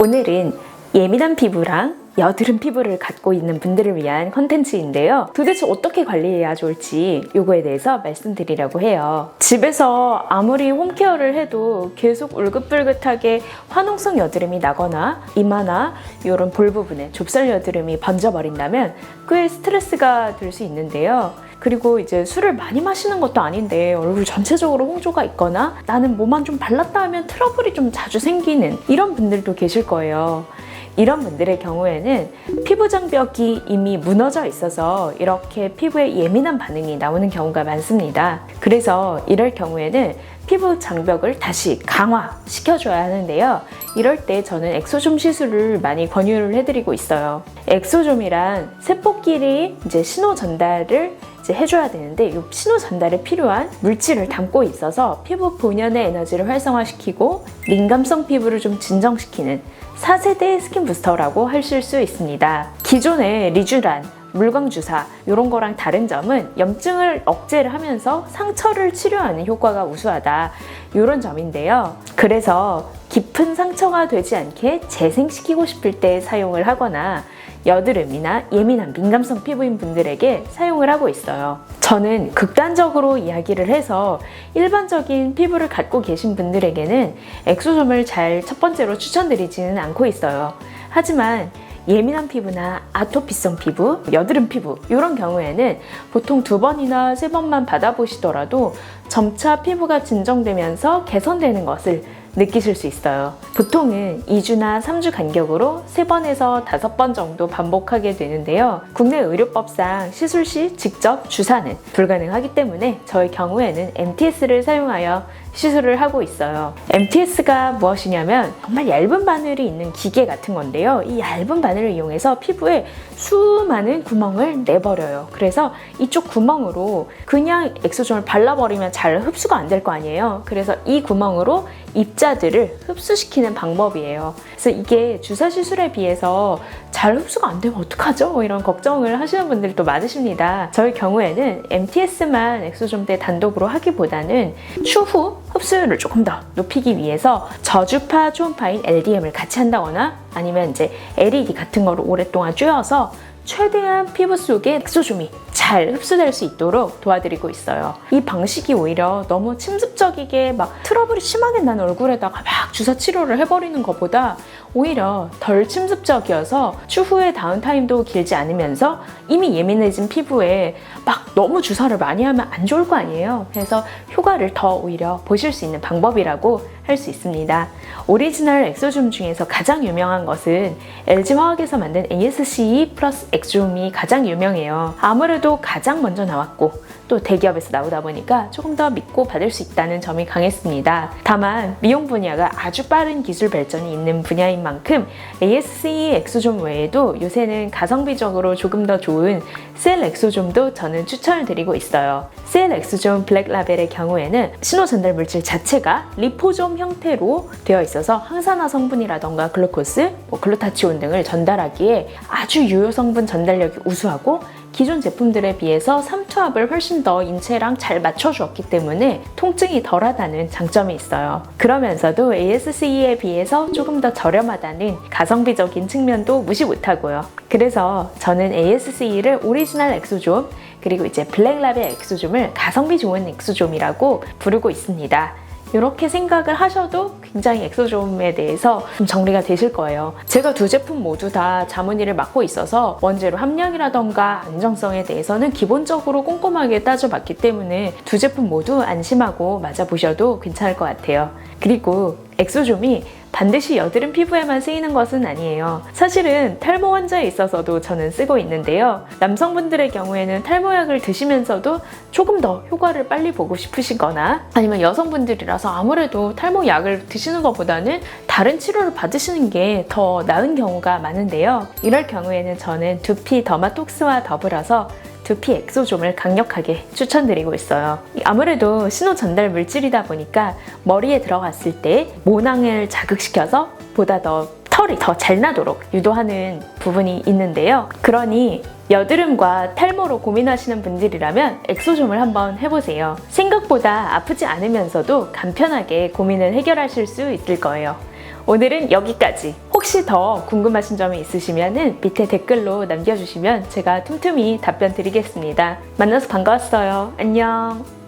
오늘은 예민한 피부랑 여드름 피부를 갖고 있는 분들을 위한 컨텐츠인데요. 도대체 어떻게 관리해야 좋을지 요거에 대해서 말씀드리려고 해요. 집에서 아무리 홈케어를 해도 계속 울긋불긋하게 화농성 여드름이 나거나 이마나 이런 볼 부분에 좁쌀 여드름이 번져버린다면 꽤 스트레스가 될 수 있는데요. 그리고 이제 술을 많이 마시는 것도 아닌데 얼굴 전체적으로 홍조가 있거나 나는 뭐만 좀 발랐다 하면 트러블이 좀 자주 생기는 이런 분들도 계실 거예요. 이런 분들의 경우에는 피부 장벽이 이미 무너져 있어서 이렇게 피부에 예민한 반응이 나오는 경우가 많습니다. 그래서 이럴 경우에는 피부 장벽을 다시 강화시켜줘야 하는데요. 이럴 때 저는 엑소좀 시술을 많이 권유를 해드리고 있어요. 엑소좀이란 세포끼리 이제 신호 전달을 해줘야 되는데 이 신호 전달에 필요한 물질을 담고 있어서 피부 본연의 에너지를 활성화시키고 민감성 피부를 좀 진정시키는 4세대 스킨 부스터라고 하실 수 있습니다. 기존의 리쥬란, 물광주사 이런 거랑 다른 점은 염증을 억제를 하면서 상처를 치료하는 효과가 우수하다 이런 점인데요. 그래서 깊은 상처가 되지 않게 재생시키고 싶을 때 사용을 하거나 여드름이나 예민한 민감성 피부인 분들에게 사용을 하고 있어요. 저는 극단적으로 이야기를 해서 일반적인 피부를 갖고 계신 분들에게는 엑소좀을 잘 첫 번째로 추천드리지는 않고 있어요. 하지만 예민한 피부나 아토피성 피부, 여드름 피부 이런 경우에는 보통 2번이나 3번만 받아보시더라도 점차 피부가 진정되면서 개선되는 것을 느끼실 수 있어요. 보통은 2주나 3주 간격으로 3번에서 5번 정도 반복하게 되는데요. 국내 의료법상 시술 시 직접 주사는 불가능하기 때문에 저의 경우에는 MTS를 사용하여 시술을 하고 있어요. MTS가 무엇이냐면 정말 얇은 바늘이 있는 기계 같은 건데요. 이 얇은 바늘을 이용해서 피부에 수많은 구멍을 내버려요. 그래서 이쪽 구멍으로 그냥 엑소좀을 발라버리면 잘 흡수가 안 될 거 아니에요. 그래서 이 구멍으로 입자들을 흡수시키는 방법이에요. 그래서 이게 주사 시술에 비해서 잘 흡수가 안 되면 어떡하죠? 이런 걱정을 하시는 분들도 많으십니다. 저희 경우에는 MTS만 엑소좀 때 단독으로 하기보다는 추후 흡수율을 조금 더 높이기 위해서 저주파 초음파인 LDM을 같이 한다거나 아니면 이제 LED 같은 거를 오랫동안 쬐어서 최대한 피부 속에 엑소좀이 잘 흡수될 수 있도록 도와드리고 있어요. 이 방식이 오히려 너무 침습적이게 막 트러블이 심하게 난 얼굴에다가 막 주사 치료를 해버리는 것보다 오히려 덜 침습적이어서 추후에 다운타임도 길지 않으면서 이미 예민해진 피부에 막 너무 주사를 많이 하면 안 좋을 거 아니에요. 그래서 효과를 더 오히려 보실 수 있는 방법이라고 할 수 있습니다. 오리지널 엑소좀 중에서 가장 유명한 것은 LG화학에서 만든 ASCE 플러스 엑소좀이 가장 유명해요. 아무래도 가장 먼저 나왔고 또 대기업에서 나오다 보니까 조금 더 믿고 받을 수 있다는 점이 강했습니다. 다만 미용 분야가 아주 빠른 기술 발전이 있는 분야인 만큼 ASCE 엑소좀 외에도 요새는 가성비적으로 조금 더 좋은 셀 엑소좀도 저는 추천을 드리고 있어요. 셀 엑소좀 블랙 라벨의 경우에는 신호 전달 물질 자체가 리포좀 형태로 되어 있어서 항산화 성분이라던가 글루코스, 글루타치온 등을 전달하기에 아주 유효 성분 전달력이 우수하고 기존 제품들에 비해서 삼투압을 훨씬 더 인체랑 잘 맞춰주었기 때문에 통증이 덜하다는 장점이 있어요. 그러면서도 ASCE에 비해서 조금 더 저렴하다는 가성비적인 측면도 무시 못하고요. 그래서 저는 ASCE를 오리지널 엑소좀 그리고 이제 블랙 라벨 엑소좀을 가성비 좋은 엑소좀이라고 부르고 있습니다. 이렇게 생각을 하셔도 굉장히 엑소좀에 대해서 좀 정리가 되실 거예요. 제가 두 제품 모두 다 자문의를 맡고 있어서 원재료 함량이라던가 안정성에 대해서는 기본적으로 꼼꼼하게 따져봤기 때문에 두 제품 모두 안심하고 맞아보셔도 괜찮을 것 같아요. 그리고 엑소좀이 반드시 여드름 피부에만 쓰이는 것은 아니에요. 사실은 탈모 환자에 있어서도 저는 쓰고 있는데요. 남성분들의 경우에는 탈모약을 드시면서도 조금 더 효과를 빨리 보고 싶으시거나 아니면 여성분들이라서 아무래도 탈모약을 드시는 것보다는 다른 치료를 받으시는 게 더 나은 경우가 많은데요. 이럴 경우에는 저는 두피 더마톡스와 더불어서 두피 엑소좀을 강력하게 추천드리고 있어요. 아무래도 신호 전달 물질이다 보니까 머리에 들어갔을 때 모낭을 자극시켜서 보다 더 털이 더 잘 나도록 유도하는 부분이 있는데요. 그러니 여드름과 탈모로 고민하시는 분들이라면 엑소좀을 한번 해보세요. 생각보다 아프지 않으면서도 간편하게 고민을 해결하실 수 있을 거예요. 오늘은 여기까지. 혹시 더 궁금하신 점이 있으시면 밑에 댓글로 남겨주시면 제가 틈틈이 답변 드리겠습니다. 만나서 반가웠어요. 안녕.